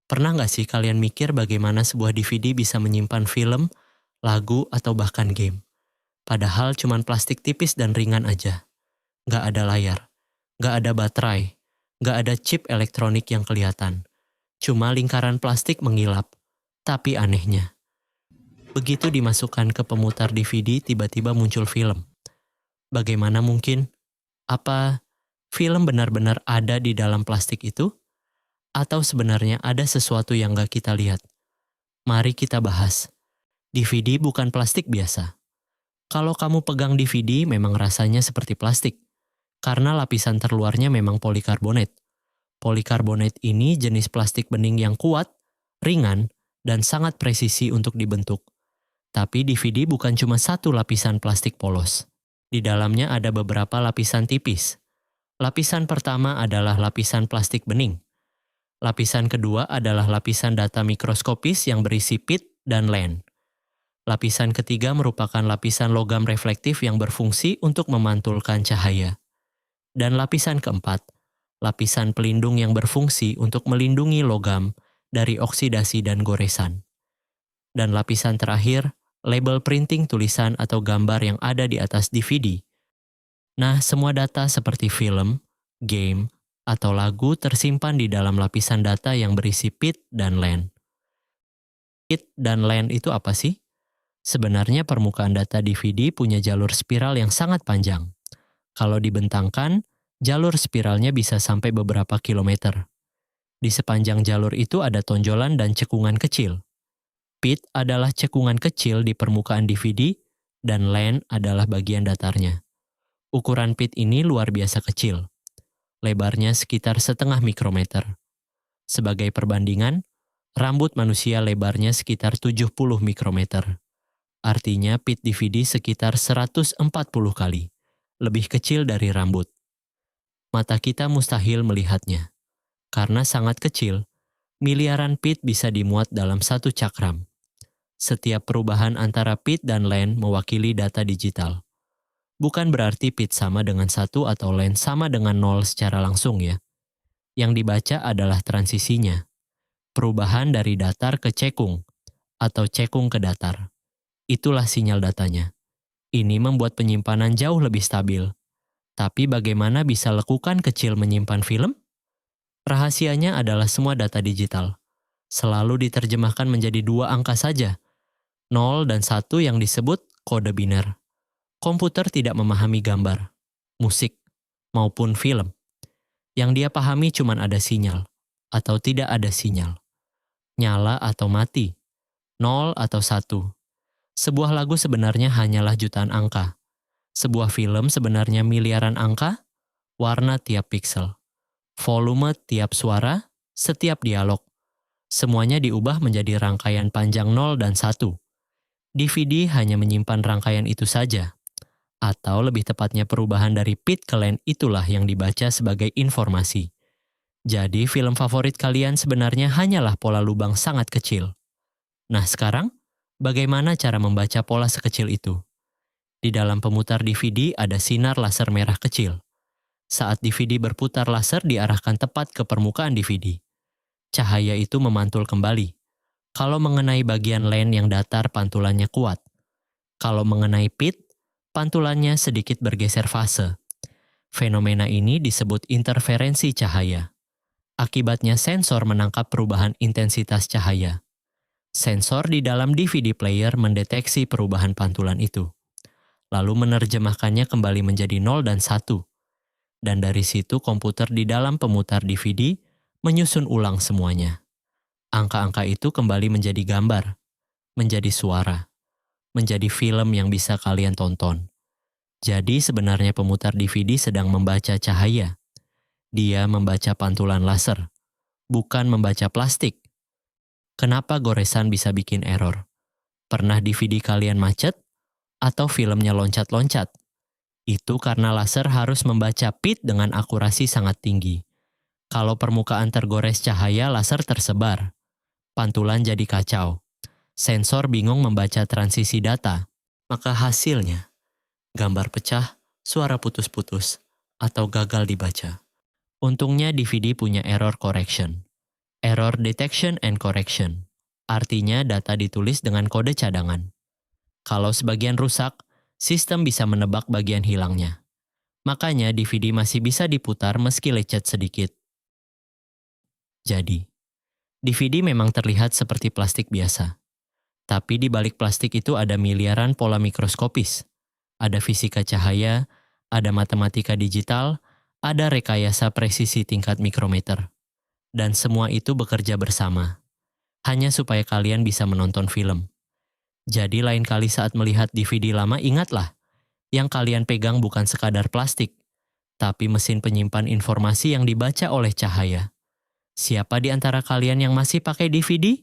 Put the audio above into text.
Pernah nggak sih kalian mikir bagaimana sebuah DVD bisa menyimpan film, lagu, atau bahkan game? Padahal cuman plastik tipis dan ringan aja. Nggak ada layar, nggak ada baterai, nggak ada chip elektronik yang kelihatan. Cuma lingkaran plastik mengilap. Tapi anehnya, begitu dimasukkan ke pemutar DVD tiba-tiba muncul film. Bagaimana mungkin? Apa film benar-benar ada di dalam plastik itu? Atau sebenarnya ada sesuatu yang nggak kita lihat? Mari kita bahas. DVD bukan plastik biasa. Kalau kamu pegang DVD memang rasanya seperti plastik, karena lapisan terluarnya memang polikarbonat. Polikarbonat ini jenis plastik bening yang kuat, ringan, dan sangat presisi untuk dibentuk. Tapi DVD bukan cuma satu lapisan plastik polos. Di dalamnya ada beberapa lapisan tipis. Lapisan pertama adalah lapisan plastik bening. Lapisan kedua adalah lapisan data mikroskopis yang berisi pit dan len. Lapisan ketiga merupakan lapisan logam reflektif yang berfungsi untuk memantulkan cahaya. Dan lapisan keempat, lapisan pelindung yang berfungsi untuk melindungi logam dari oksidasi dan goresan. Dan lapisan terakhir, label printing tulisan atau gambar yang ada di atas DVD. Nah, semua data seperti film, game, atau lagu tersimpan di dalam lapisan data yang berisi pit dan len. Pit dan len itu apa sih? Sebenarnya permukaan data DVD punya jalur spiral yang sangat panjang. Kalau dibentangkan, jalur spiralnya bisa sampai beberapa kilometer. Di sepanjang jalur itu ada tonjolan dan cekungan kecil. Pit adalah cekungan kecil di permukaan DVD, dan len adalah bagian datarnya. Ukuran pit ini luar biasa kecil. Lebarnya sekitar setengah mikrometer. Sebagai perbandingan, rambut manusia lebarnya sekitar 70 mikrometer. Artinya pit DVD sekitar 140 kali, lebih kecil dari rambut. Mata kita mustahil melihatnya. Karena sangat kecil, miliaran pit bisa dimuat dalam satu cakram. Setiap perubahan antara pit dan len mewakili data digital. Bukan berarti pit sama dengan 1 atau len sama dengan 0 secara langsung ya. Yang dibaca adalah transisinya. Perubahan dari datar ke cekung, atau cekung ke datar. Itulah sinyal datanya. Ini membuat penyimpanan jauh lebih stabil. Tapi bagaimana bisa lekukan kecil menyimpan film? Rahasianya adalah semua data digital. Selalu diterjemahkan menjadi 2 angka saja. 0 dan 1 yang disebut kode biner. Komputer tidak memahami gambar, musik, maupun film. Yang dia pahami cuma ada sinyal, atau tidak ada sinyal. Nyala atau mati, 0 atau 1. Sebuah lagu sebenarnya hanyalah jutaan angka. Sebuah film sebenarnya miliaran angka, warna tiap pixel, volume tiap suara, setiap dialog. Semuanya diubah menjadi rangkaian panjang 0 dan 1. DVD hanya menyimpan rangkaian itu saja. Atau lebih tepatnya perubahan dari pit ke len itulah yang dibaca sebagai informasi. Jadi film favorit kalian sebenarnya hanyalah pola lubang sangat kecil. Nah sekarang, bagaimana cara membaca pola sekecil itu? Di dalam pemutar DVD ada sinar laser merah kecil. Saat DVD berputar, laser diarahkan tepat ke permukaan DVD. Cahaya itu memantul kembali. Kalau mengenai bagian len yang datar, pantulannya kuat. Kalau mengenai pit, pantulannya sedikit bergeser fase. Fenomena ini disebut interferensi cahaya. Akibatnya sensor menangkap perubahan intensitas cahaya. Sensor di dalam DVD player mendeteksi perubahan pantulan itu. Lalu menerjemahkannya kembali menjadi 0 dan 1. Dan dari situ komputer di dalam pemutar DVD menyusun ulang semuanya. Angka-angka itu kembali menjadi gambar, menjadi suara, menjadi film yang bisa kalian tonton. Jadi sebenarnya pemutar DVD sedang membaca cahaya. Dia membaca pantulan laser, bukan membaca plastik. Kenapa goresan bisa bikin error? Pernah DVD kalian macet? Atau filmnya loncat-loncat? Itu karena laser harus membaca pit dengan akurasi sangat tinggi. Kalau permukaan tergores cahaya, laser tersebar. Pantulan jadi kacau. Sensor bingung membaca transisi data. Maka hasilnya, gambar pecah, suara putus-putus, atau gagal dibaca. Untungnya DVD punya error correction. Error Detection and Correction. Artinya data ditulis dengan kode cadangan. Kalau sebagian rusak, sistem bisa menebak bagian hilangnya. Makanya DVD masih bisa diputar meski lecet sedikit. Jadi, DVD memang terlihat seperti plastik biasa. Tapi di balik plastik itu ada miliaran pola mikroskopis. Ada fisika cahaya, ada matematika digital, ada rekayasa presisi tingkat mikrometer. Dan semua itu bekerja bersama. Hanya supaya kalian bisa menonton film. Jadi lain kali saat melihat DVD lama ingatlah, yang kalian pegang bukan sekadar plastik, tapi mesin penyimpan informasi yang dibaca oleh cahaya. Siapa di antara kalian yang masih pakai DVD?